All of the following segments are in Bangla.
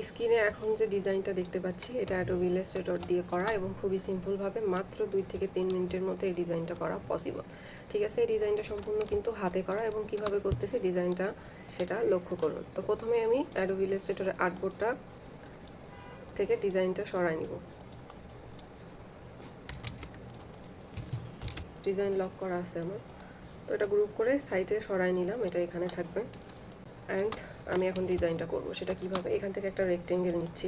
স্ক্রিনে এখন যে ডিজাইনটা দেখতে পাচ্ছি এটা অ্যাডোবি ইলাস্ট্রেটর দিয়ে করা এবং খুবই সিম্পলভাবে মাত্র 2 থেকে 3 মিনিটের মধ্যে এই ডিজাইনটা করা পসিবল। ঠিক আছে, এই ডিজাইনটা সম্পূর্ণ কিন্তু হাতে করা এবং কিভাবে করতেছে ডিজাইনটা সেটা লক্ষ্য করুন। তো প্রথমে আমি অ্যাডোবি ইলাস্ট্রেটরের আর্টবোর্ডটা থেকে ডিজাইনটা সরাই নিব। ডিজাইন লক করা আছে আমার, তো এটা গ্রুপ করে সাইডে সরাই নিলাম, এটা এখানে থাকবে। অ্যান্ড আমি এখন ডিজাইনটা করব, সেটা কিভাবে, এখান থেকে একটা রেক্টেঙ্গেল নিচ্ছি,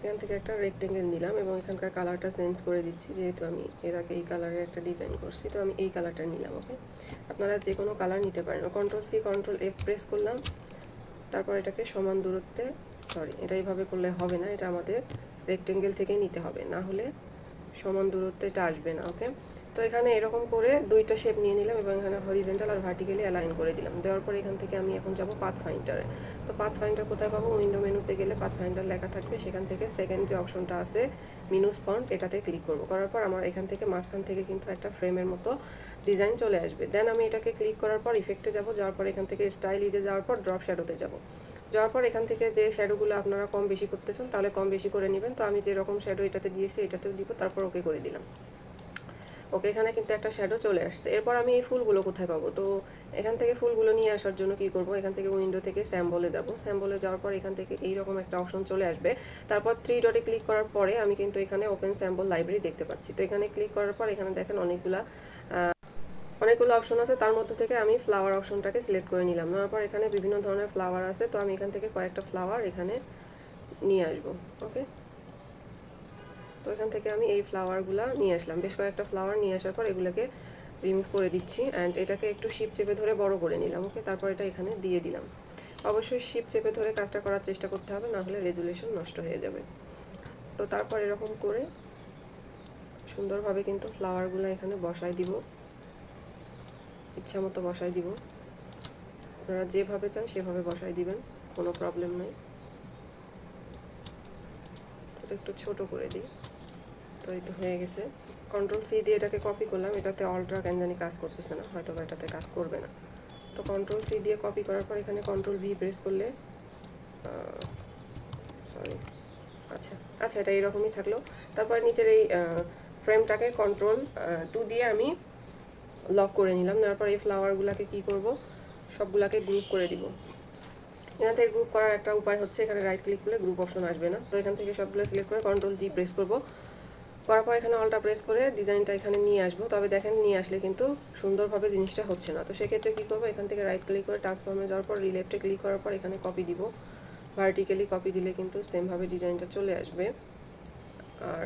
এখান থেকে একটা রেক্টেঙ্গেল নিলাম এবং এখানকার কালারটা চেঞ্জ করে দিচ্ছি, যেহেতু আমি এর আগে এই কালারের একটা ডিজাইন করছি, তো আমি এই কালারটা নিলাম। ওকে, আপনারা যে কোনো কালার নিতে পারেন। Control C control F press করলাম, তারপর এটাকে সমান দূরত্বে, সরি এটা এইভাবে করলে হবে না, এটা আমাদের রেক্টেঙ্গেল থেকেই নিতে হবে, না হলে সমান দূরত্বে এটা আসবে না। ওকে, তো এখানে এরকম করে দুইটা শেপ নিয়ে নিলাম এবং এখানে হরিজেন্টাল আর ভার্টিক্যালি অ্যালাইন করে দিলাম। দেওয়ার পর এখান থেকে আমি এখন যাব পাথ ফাইন্ডারে। তো পাথ ফাইন্ডার কোথায় পাবো, উইন্ডো মেনুতে গেলে পাথ ফাইন্ডার লেখা থাকবে, সেখান থেকে সেকেন্ড যে অপশনটা আছে মিনুস ফন্ট, এটাতে ক্লিক করব। করার পর আমার এখান থেকে মাঝখান থেকে কিন্তু একটা ফ্রেমের মতো ডিজাইন চলে আসবে। দেন আমি এটাকে ক্লিক করার পর ইফেক্টে যাব, যাওয়ার পর এখান থেকে স্টাইলিজে যাওয়ার পর ড্রপ শ্যাডোতে যাব। যাওয়ার পর এখান থেকে যে শ্যাডোগুলো আপনারা কম বেশি করতে চান তাহলে কম বেশি করে নেবেন। তো আমি যেরকম শ্যাডো এটাতে দিয়েছি এটাতেও দিব, তারপর ওকে করে দিলাম। ওকে, এখানে কিন্তু একটা শ্যাডো চলে আসছে। এরপর আমি এই ফুলগুলো কোথায় পাবো, তো এখান থেকে ফুলগুলো নিয়ে আসার জন্য কি করব, এখান থেকে উইন্ডো থেকে স্যাম্বলে যাব। স্যাম্বলে যাওয়ার পর এখান থেকে এইরকম একটা অপশন চলে আসবে। তারপর 3 ডটে ক্লিক করার পরে আমি কিন্তু এখানে ওপেন স্যাম্বল লাইব্রেরি দেখতে পাচ্ছি। তো এখানে ক্লিক করার পর এখানে দেখেন অনেকগুলো অপশন আছে, তার মধ্যে থেকে আমি ফ্লাওয়ার অপশনটাকে সিলেক্ট করে নিলাম। নেওয়ার পর এখানে বিভিন্ন ধরনের ফ্লাওয়ার আছে, তো আমি এখান থেকে কয়েকটা ফ্লাওয়ার এখানে নিয়ে আসবো। ওকে, তো এখান থেকে আমি এই ফ্লাওয়ারগুলো নিয়ে আসলাম, বেশ কয়েকটা ফ্লাওয়ার নিয়ে আসার পর এগুলোকে রিমুভ করে দিচ্ছি অ্যান্ড এটাকে একটু শিপ চেপে ধরে বড় করে নিলাম। ওকে, তারপর এটা এখানে দিয়ে দিলাম। অবশ্যই শিপ চেপে ধরে কাজটা করার চেষ্টা করতে হবে, না হলে রেজুলেশন নষ্ট হয়ে যাবে। তো তারপর এরকম করে সুন্দরভাবে কিন্তু ফ্লাওয়ারগুলো এখানে বসাই দিব, ইচ্ছা মতো বসাই দিব, আপনারা যেভাবে চান সেভাবে বসাই দিবেন, কোনো প্রবলেম নেই। তো একটু ছোট করে দিই। তো এই তো হয়ে গেছে। কন্ট্রোল সি দিয়ে এটাকে কপি করলাম, এটাতে অল্ট্রা কেন জানি কাজ করতেছে না, হয়তো বা এটাতে কাজ করবে না। তো কন্ট্রোল সি দিয়ে কপি করার পর এখানে কন্ট্রোল ভি প্রেস করলে সরি আচ্ছা আচ্ছা এটা এইরকমই থাকলো। তারপর নিচের এই ফ্রেমটাকে কন্ট্রোল 2 দিয়ে আমি লক করে নিলাম। তারপর এই ফ্লাওয়ারগুলোকে কি করব, সবগুলাকে গ্রুপ করে দিব। এখান থেকে গ্রুপ করার একটা উপায় হচ্ছে, এখানে রাইট ক্লিক করলে গ্রুপ অপশন আসবে না, তো এখান থেকে সবগুলো সিলেক্ট করে কন্ট্রোল জি প্রেস করব। করার পর এখানে অলটা প্রেস করে ডিজাইনটা এখানে নিয়ে আসবো। তবে দেখেন নিয়ে আসলে কিন্তু সুন্দরভাবে জিনিসটা হচ্ছে না। তো সেক্ষেত্রে কী করবো, এখান থেকে রাইট ক্লিক করে ট্রান্সফর্মে যাওয়ার পর রিলেফটে ক্লিক করার পর এখানে কপি দিব। ভার্টিক্যালি কপি দিলে কিন্তু সেমভাবে ডিজাইনটা চলে আসবে, আর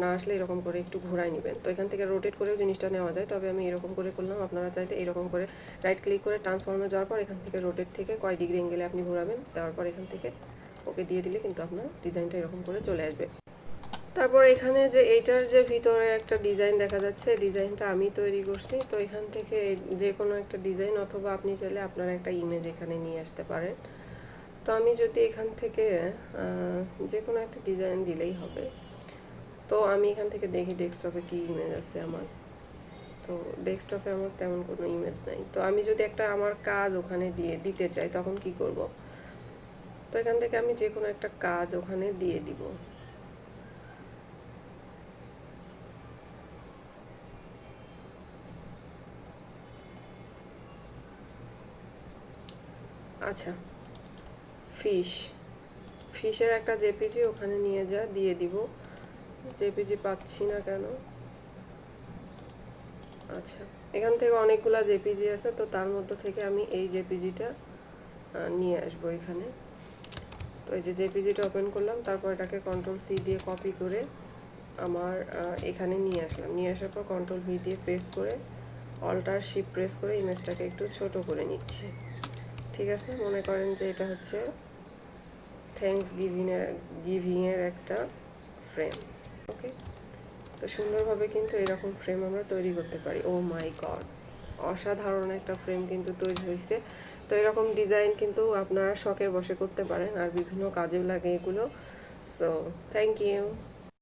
না আসলে এরকম করে একটু ঘোরাই নেবেন। তো এখান থেকে রোটেট করেও জিনিসটা নেওয়া যায়, তবে আমি এরকম করে করলাম। আপনারা চাইলে এরকম করে রাইট ক্লিক করে ট্রান্সফর্মে যাওয়ার পর এখান থেকে রোটেট থেকে কয় ডিগ্রি অ্যাঙ্গেলে আপনি ঘোরাবেন, দেওয়ার পর এখান থেকে ওকে দিয়ে দিলে কিন্তু আপনার ডিজাইনটা এরকম করে চলে আসবে। তারপর এখানে যে এইটার যে ভিতরে একটা ডিজাইন দেখা যাচ্ছে, ডিজাইনটা আমি তৈরি করছি। তো এখান থেকে যে কোনো একটা ডিজাইন, অথবা আপনি চাইলে আপনারা একটা ইমেজ এখানে নিয়ে আসতে পারেন। তো আমি যদি এখান থেকে যে কোনো একটা ডিজাইন দিলেই হবে। তো আমি এখান থেকে দেখি ডেস্কটপে কি ইমেজ আছে আমার। তো ডেস্কটপে আমার তেমন কোনো ইমেজ নাই। তো আমি যদি একটা আমার কাজ ওখানে দিতে চাই তখন কি করব, তো এখান থেকে আমি যে কোনো একটা কাজ ওখানে দিয়ে দিব। আচ্ছা, ফিশের একটা জেপিজি ওখানে নিয়ে দিয়ে দিব। জেপিজি পাচ্ছি না কেন, আচ্ছা এখান থেকে অনেকগুলা জেপিজি আছে, তো তার মধ্যে থেকে আমি এই জেপিজিটা নিয়ে আসবো এখানে। তো এই যে জেপিজিটা ওপেন করলাম, তারপর এটাকে কন্ট্রোল সি দিয়ে কপি করে আমার এখানে নিয়ে আসলাম। নিয়ে আসার পর কন্ট্রোল ভি দিয়ে প্রেস করে অল্টার শিপ প্রেস করে ইমেজটাকে একটু ছোট করে নিচ্ছি। ঠিক আছে, মনে করেন যে এটা হচ্ছে থ্যাঙ্কস গিভিংয়ের একটা ফ্রেম। ওকে, তো সুন্দরভাবে কিন্তু এরকম ফ্রেম আমরা তৈরি করতে পারি। ও মাই গড, অসাধারণ একটা ফ্রেম কিন্তু তৈরি হয়েছে। তো এরকম ডিজাইন কিন্তু আপনারা শখের বশে করতে পারেন, আর বিভিন্ন কাজেও লাগে এগুলো। So thank you.